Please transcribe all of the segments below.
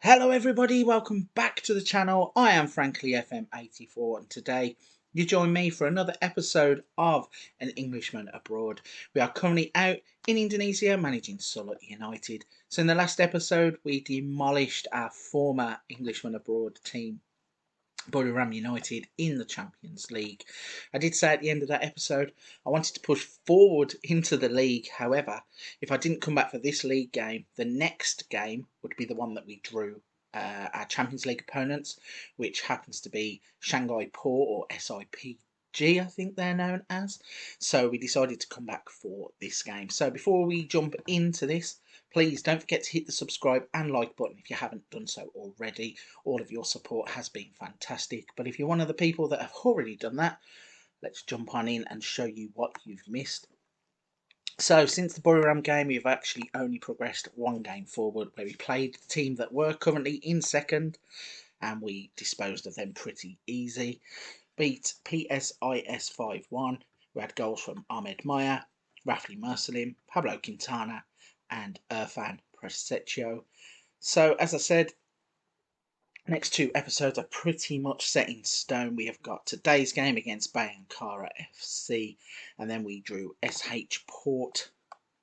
Hello everybody, welcome back to the channel. I am frankly FM84 and today you join me for another episode of An Englishman Abroad. We are currently out in Indonesia managing Sulut United. So in the last episode we demolished our former Englishman Abroad team, Buriram United, in the Champions League. I did say at the end of that episode I wanted to push forward into the league. However, if I didn't come back for this league game, the next game would be the one that we drew our Champions League opponents, which happens to be Shanghai Port, or SIPG I think they're known as. So we decided to come back for this game. So before we jump into this, please don't forget to hit the subscribe and like button if you haven't done so already. All of your support has been fantastic. But if you're one of the people that have already done that, let's jump on in and show you what you've missed. So since the Buriram game, we've actually only progressed one game forward, where we played the team that were currently in second and we disposed of them pretty easy. Beat PSIS 5-1. We had goals from Ahmed Maya, Rafli Mursalim, Pablo Quintana and Irfan Preseccio. So as I said, next two episodes are pretty much set in stone. We have got today's game against BHAYANKKARA FC, and then we drew SH Port,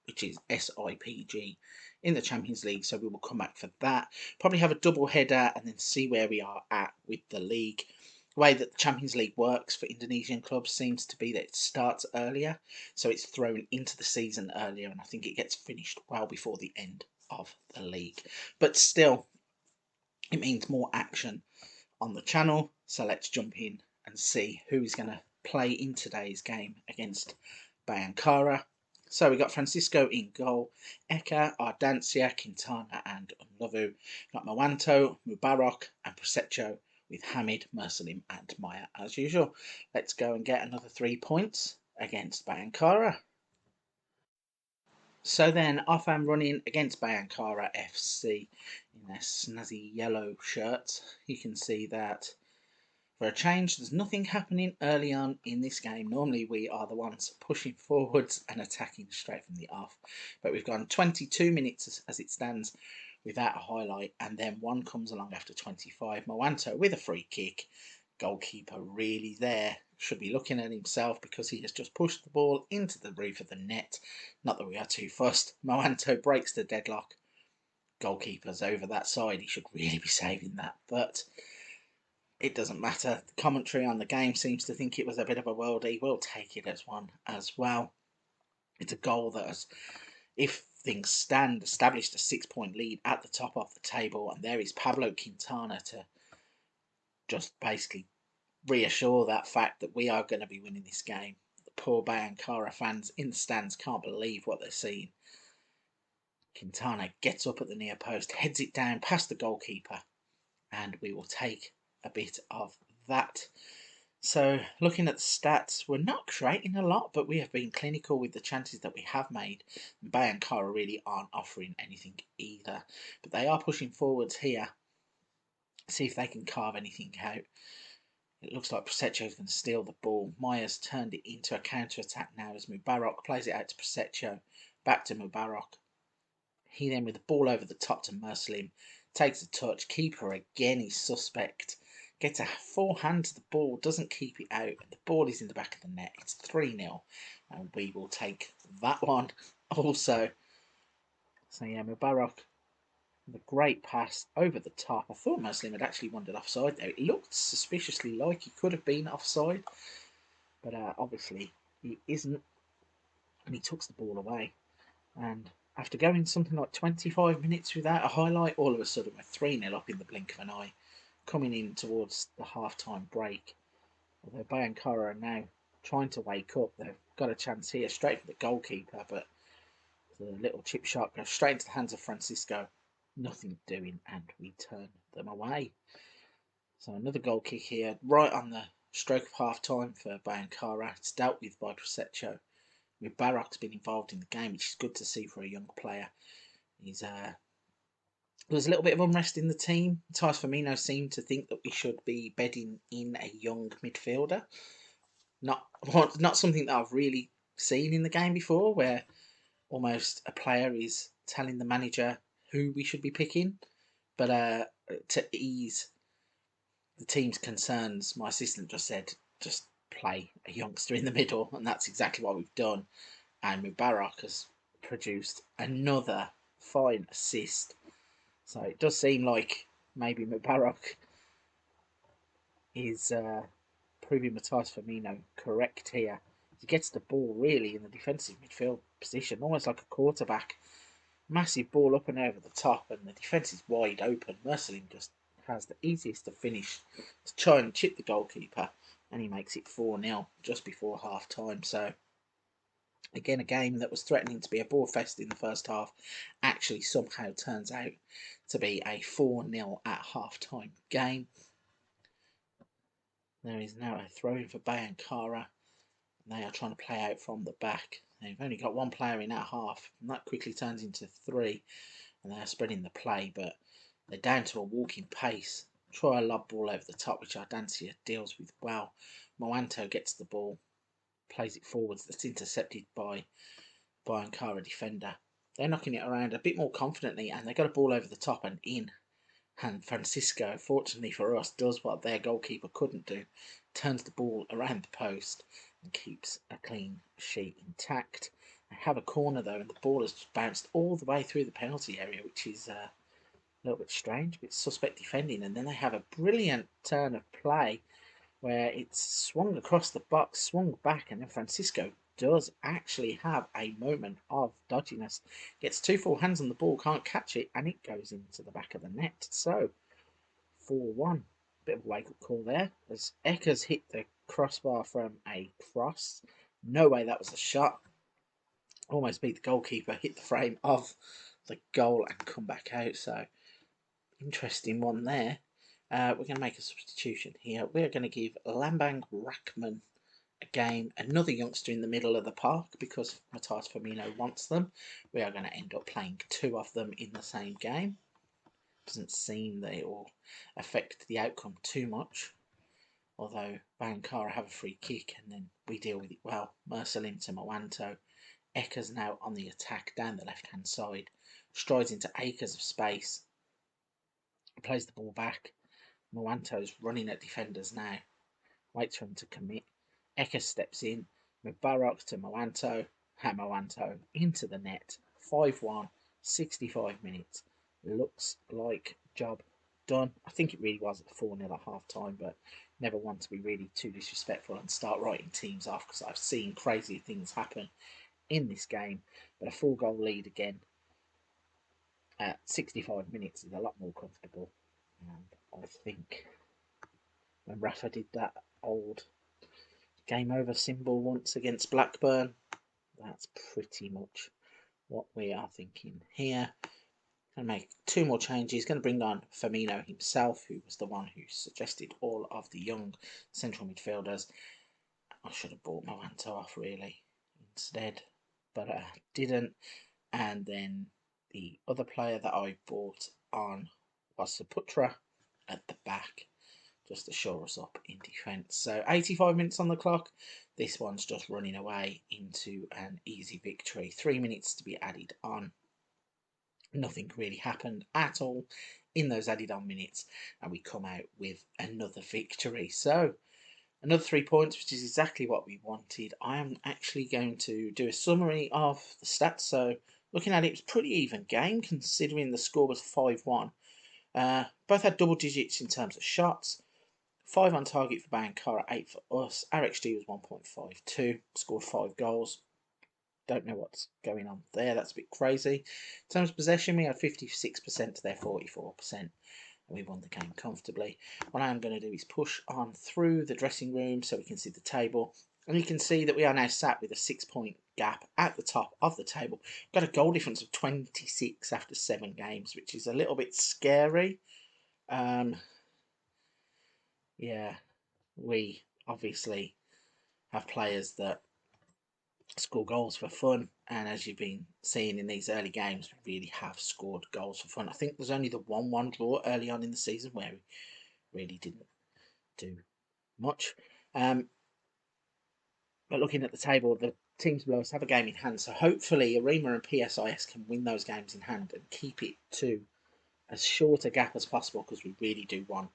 which is SIPG, in the Champions League, so we will come back for that. Probably have a double header and then see where we are at with the league. The way that the Champions League works for Indonesian clubs seems to be that it starts earlier, so it's thrown into the season earlier, and I think it gets finished well before the end of the league. But still, it means more action on the channel, so let's jump in and see who is going to play in today's game against BHAYANKKARA. So we got Francisco in goal, Eka, Ardancia, Quintana and Unlovu. Got Mawanto, Mubarak and Preseccio, with Hamid, Mursalim and Maya as usual. Let's go and get another 3 points against BHAYANKKARA. So then, off I'm running against BHAYANKKARA FC in their snazzy yellow shirts. You can see that for a change, there's nothing happening early on in this game. Normally we are the ones pushing forwards and attacking straight from the off. But we've gone 22 minutes as it stands without a highlight, and then one comes along after 25. Mawanto with a free kick. Goalkeeper really there should be looking at himself because he has just pushed the ball into the roof of the net. Not that we are too fussed. Mawanto breaks the deadlock. Goalkeeper's over that side. He should really be saving that, but it doesn't matter. The commentary on the game seems to think it was a bit of a worldie. We'll take it as one as well. It's a goal that has, if things stand, established a 6-point lead at the top of the table, and there is Pablo Quintana to just basically reassure that fact that we are going to be winning this game. The poor BHAYANKKARA fans in the stands can't believe what they're seeing. Quintana gets up at the near post, heads it down past the goalkeeper, and we will take a bit of that. So looking at the stats, we're not creating a lot, but we have been clinical with the chances that we have made. BHAYANKKARA really aren't offering anything either, but they are pushing forwards here. See if they can carve anything out. It looks like Preseccio is going to steal the ball. Maya's turned it into a counter-attack now as Mubarak plays it out to Preseccio. Back to Mubarak. He then, with the ball over the top to Mursalim, takes a touch. Keeper again is suspect. Gets a forehand to the ball, doesn't keep it out. The ball is in the back of the net. It's 3-0, and we will take that one also. So yeah, Mubarak, the great pass over the top. I thought Mursalim had actually wandered offside there. It looked suspiciously like he could have been offside, but obviously he isn't, and he tucks the ball away. And after going something like 25 minutes without a highlight, all of a sudden we're 3-0 up in the blink of an eye, coming in towards the half-time break. Although BHAYANKKARA are now trying to wake up. They've got a chance here straight for the goalkeeper, but the little chip shot goes straight into the hands of Francisco. Nothing doing, and we turn them away. So another goal kick here, right on the stroke of half-time for BHAYANKKARA. It's dealt with by Preseccio. Mubarak's been involved in the game, which is good to see for a young player. There was a little bit of unrest in the team. Thais Firmino seemed to think that we should be bedding in a young midfielder. Not something that I've really seen in the game before, where almost a player is telling the manager who we should be picking. But to ease the team's concerns, my assistant just said, just play a youngster in the middle, and that's exactly what we've done. And Mubarak has produced another fine assist. So it does seem like maybe Mubarak is proving Matthias Firmino correct here. He gets the ball really in the defensive midfield position, almost like a quarterback. Massive ball up and over the top, and the defence is wide open. Mercelim just has the easiest to finish to try and chip the goalkeeper, and he makes it 4-0 just before half time. So again, a game that was threatening to be a ball fest in the first half actually somehow turns out to be a 4-0 at half time game. There is now a throw in for BHAYANKKARA. They are trying to play out from the back. They've only got one player in at half, and that quickly turns into 3. And they are spreading the play, but they're down to a walking pace. Try a lob ball over the top, which Ardancia deals with well. Moanto gets the ball, plays it forwards. That's intercepted by Ankara defender. They're knocking it around a bit more confidently, and they got a ball over the top and in. And Francisco, fortunately for us, does what their goalkeeper couldn't do. Turns the ball around the post and keeps a clean sheet intact. They have a corner though, and the ball has bounced all the way through the penalty area, which is a little bit strange, a bit suspect defending. And then they have a brilliant turn of play where it's swung across the box, swung back, and then Francisco does actually have a moment of dodginess. Gets 2 full hands on the ball, can't catch it, and it goes into the back of the net. So 4-1. Bit of a wake-up call there, as Eckers hit the crossbar from a cross. No way that was a shot. Almost beat the goalkeeper, hit the frame of the goal and come back out. So interesting one there. We're going to make a substitution here. We're going to give Lambang Rackman a game, another youngster in the middle of the park, because Matthias Firmino wants them. We are going to end up playing 2 of them in the same game. Doesn't seem that it will affect the outcome too much, although BHAYANKKARA have a free kick and then we deal with it well. Mercelim to Moanto. Eckers now on the attack down the left hand side, strides into acres of space, plays the ball back. Moanto's running at defenders now, waits for him to commit. Eckers steps in, Mubarak to Moanto, Moanto into the net. 5-1, 65 minutes. Looks like job done. I think it really was at 4-0 at half time, but never want to be really too disrespectful and start writing teams off, because I've seen crazy things happen in this game. But a 4-goal lead again at 65 minutes is a lot more comfortable. And I think when Rafa did that old game over symbol once against Blackburn, that's pretty much what we are thinking here. Going to make 2 more changes. Going to bring on Firmino himself, who was the one who suggested all of the young central midfielders. I should have bought Moanto off really instead, but I didn't. And then the other player that I bought on was Saputra at the back, just to shore us up in defence. So 85 minutes on the clock. This one's just running away into an easy victory. 3 minutes to be added on. Nothing really happened at all in those added on minutes, and we come out with another victory. So another 3 points, which is exactly what we wanted. I am actually going to do a summary of the stats. So looking at it, it was a pretty even game considering the score was 5-1. Both had double digits in terms of shots. 5 on target for BHAYANKKARA, 8 for us. Our XG was 1.52. Scored 5 goals. Don't know what's going on there. That's a bit crazy. In terms of possession, we had 56% to their 44%. And we won the game comfortably. What I am going to do is push on through the dressing room so we can see the table. And you can see that we are now sat with a 6-point gap at the top of the table. Got a goal difference of 26 after 7 games, which is a little bit scary. Yeah, we obviously have players that score goals for fun, and as you've been seeing in these early games, we really have scored goals for fun. I think there's only the 1-1 draw early on in the season where we really didn't do much. But looking at the table, the teams below us have a game in hand, so hopefully Arema and PSIS can win those games in hand and keep it to as short a gap as possible because we really do want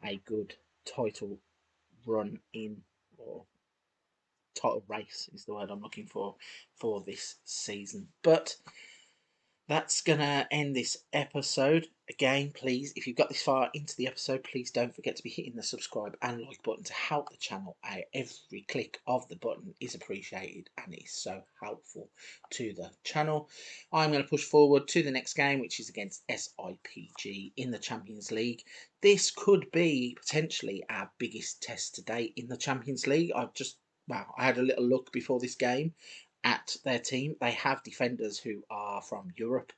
a good title run in, or title race is the word I'm looking for this season. But that's gonna end this episode. Again, please, if you've got this far into the episode, please don't forget to be hitting the subscribe and like button to help the channel out. Every click of the button is appreciated and is so helpful to the channel. I'm going to push forward to the next game, which is against SIPG in the Champions League. This could be potentially our biggest test to date in the Champions League. I had a little look before this game at their team. They have defenders who are from Europe,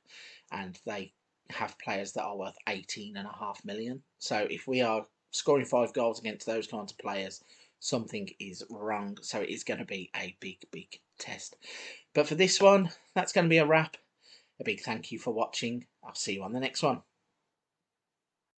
and they have players that are worth 18.5 million. So if we are scoring 5 goals against those kinds of players, something is wrong. So it is going to be a big test. But for this one, that's going to be a wrap. A big thank you for watching. I'll see you on the next one.